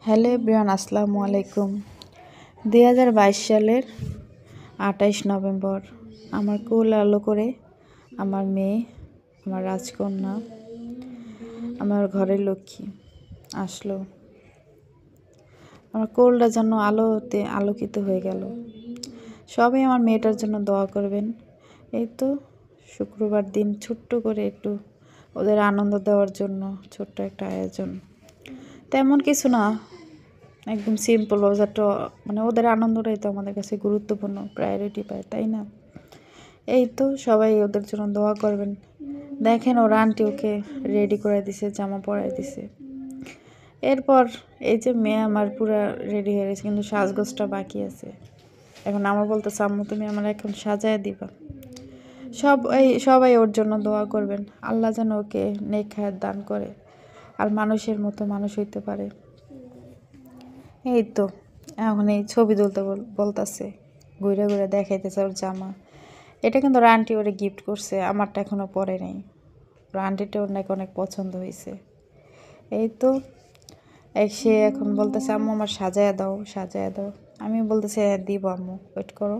Hello everyone, আসসালামু আলাইকুম। 2022 সালের 28 নভেম্বর আমার কোল আলো করে আমার মেয়ে, আমার রাজকন্যা, আমার ঘরের লক্ষ্মী আসলো। আমার কোলটা যেন আলোতে আলোকিত হয়ে গেল। সবাই আমার মেয়েটার জন্য দোয়া করবেন। এই তো শুক্রবার দিন ছোট্ট করে একটু ওদের আনন্দ দেওয়ার জন্য ছোট্ট একটা আয়োজন, তেমন কিছু না, একদম সিম্পল। মানে ওদের আনন্দটাই তো আমাদের কাছে গুরুত্বপূর্ণ, প্রায়োরিটি পায়, তাই না? এই তো সবাই ওদের জন্য দোয়া করবেন। দেখেন ওর আন্টি ওকে রেডি করে দিছে, জামা পরাই দিছে। এরপর এই যে মেয়ে আমার পুরা রেডি হয়ে গেছে, কিন্তু সাজগোজটা বাকি আছে। এখন আমার বলতেছে, আম্মু তুমি আমার এখন সাজায় দিবা। সবাই ওর জন্য দোয়া করবেন, আল্লাহ যেন ওকে নেক হায়াত দান করে আর মানুষের মতো মানুষ হইতে পারে। এই তো এখন এই ছবি তুলতে বলতেছে, ঘুরে ঘুরে দেখাইতেছে ওর জামা। এটা কিন্তু ওর আন্টি ওরে গিফট করছে, আমারটা এখনও পরে নাই। ওর আন্টিটা ওর নাকি অনেক পছন্দ হয়েছে। এই তো সে এখন বলতেছে, আম্মু আমার সাজায় দাও, সাজায় দাও। আমি বলতেছি দিব আম্মু, ওয়েট করো।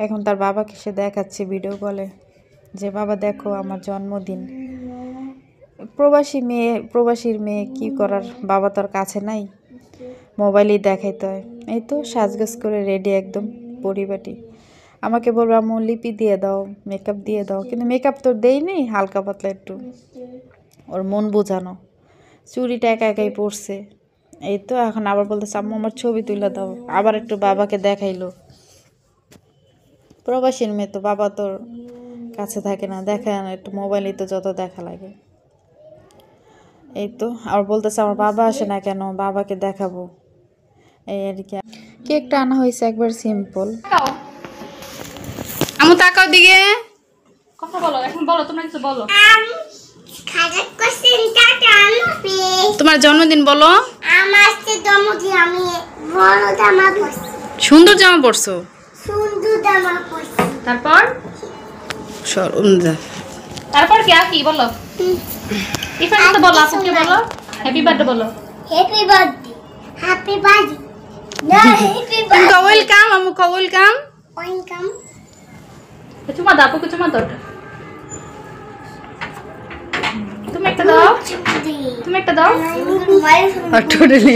এখন তার বাবাকে সে দেখাচ্ছে ভিডিও কলে যে বাবা দেখো আমার জন্মদিন। প্রবাসীর মেয়ে কি করার, বাবা তোর কাছে নাই, মোবাইলেই দেখাইতে হয়। এই তো সাজগোজ করে রেডি একদম পরিপাটি। আমাকে বলবো আম্মু লিপি দিয়ে দাও, মেকআপ দিয়ে দাও, কিন্তু মেকআপ তো দেইনি, হালকা পাতলা একটু ওর মন বোঝানো। চুড়িটা একা একাই পড়ছে। এই তো এখন আবার বলতেছে, আম্মু আমার ছবি তুলে দাও। আবার একটু বাবাকে দেখাইলো। প্রবাসীর মেয়ে তো, বাবা তোর কাছে থাকে না, দেখা না, একটু মোবাইলে তো যত দেখা লাগে। এই তো আবার বলতেছে, আমার বাবা আসে না কেন, বাবাকে দেখাবো। এই আর কি। কেকটা আনা হয়েছে একবার সিম্পল। আমু তাকাও দিকে, কথা বলো, এখন বলো, তোমরা কিছু বলো। তোমার জন্মদিন বলো। আমার জন্মদিন, আমি বড় জামা পরছি, সুন্দর জামা পরছো। সুন্দর জামা পরছি। তারপর তারপর কি বলো? ইফান তো বলো, আপুকে বলো হ্যাপি বার্থডে বলো। হ্যাপি বার্থডে, হ্যাপি বার্থডে, না হ্যাপি তুমি বার্থডে, ওয়েলকাম, আমু ওয়েলকাম। ওয়েলকাম। চুমা দাও, আপুকে চুমা দাও। তুমি একটা দাও, তুমি একটা দাও।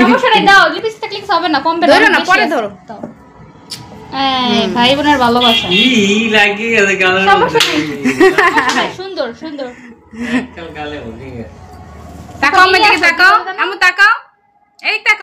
সমস্যা নাই, দাও। লিপস্টিক লিখতে হবে না, কমবে ধরো না, পরে ধরো। এই ভাই বোনের ভালোবাসা ই লাগে গেছে গালে। সমস্যা নাই, সুন্দর সুন্দর। কাল গালে হয়ে গেছে। তাকাও, আমার দিকে তাকাও, আমু তাকাও, এই তাকাও।